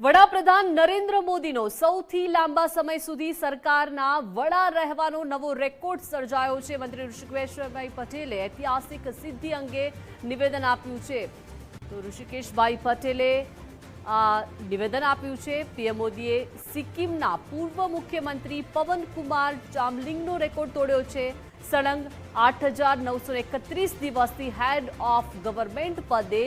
વડાપ્રધાન નરેન્દ્ર મોદીનો સૌથી લાંબા સમય સુધી સરકારના વડા રહેવાનો નવો રેકોર્ડ સર્જાયો છે। મંત્રી ઋષિકેશભાઈ પટેલે ઐતિહાસિક સિદ્ધિ અંગે નિવેદન આપ્યું છે। તો ઋષિકેશભાઈ પટેલે નિવેદન આપ્યું છે। પીએમ મોદીએ સિક્કિમના પૂર્વ મુખ્યમંત્રી પવનકુમાર ચામલિંગનો રેકોર્ડ તોડ્યો છે। સળંગ 8,931 દિવસથી હેડ ઓફ ગવર્મેન્ટ પદે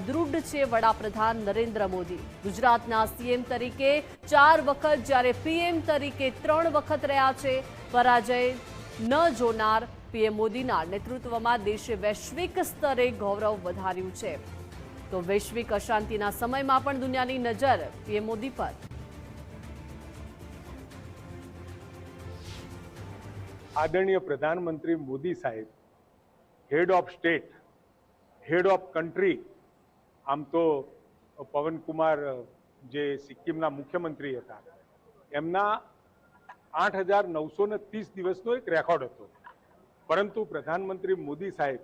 દૃઢ છે વડાપ્રધાન નરેન્દ્ર મોદી। ગુજરાતના સીએમ તરીકે 4 વખત જ્યારે પીએમ તરીકે 3 વખત રહ્યા છે। પરાજય ન જોનાર પીએમ મોદીના નેતૃત્વમાં દેશે વૈશ્વિક સ્તરે ગૌરવ વધાર્યું છે। તો વૈશ્વિક અશાંતિના સમયમાં પણ દુનિયાની નજર પીએમ મોદી પર। આદરણીય પ્રધાનમંત્રી મોદી સાહેબ head of state, head of country, આમ તો પવનકુમાર જે સિક્કિમના મુખ્યમંત્રી હતા એમના 8,930 દિવસનો એક રેકોર્ડ હતો, પરંતુ પ્રધાનમંત્રી મોદી સાહેબ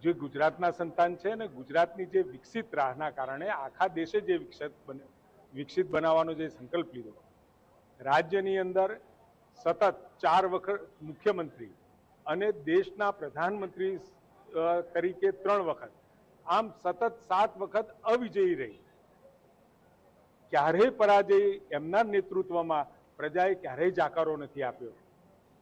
જે ગુજરાતના સંતાન છે અને ગુજરાતની જે વિકસિત રાહના કારણે આખા દેશે જે વિકસિત બનાવવાનો જે સંકલ્પ લીધો, રાજ્યની અંદર સતત 4 વખત મુખ્યમંત્રી અને દેશના પ્રધાનમંત્રી તરીકે 3 વખત, આમ સતત 7 વખત અવિજયી રહી। ક્યારેય પરાજય એમના નેતૃત્વમાં પ્રજાએ ક્યારેય જાકારો નથી આપ્યો।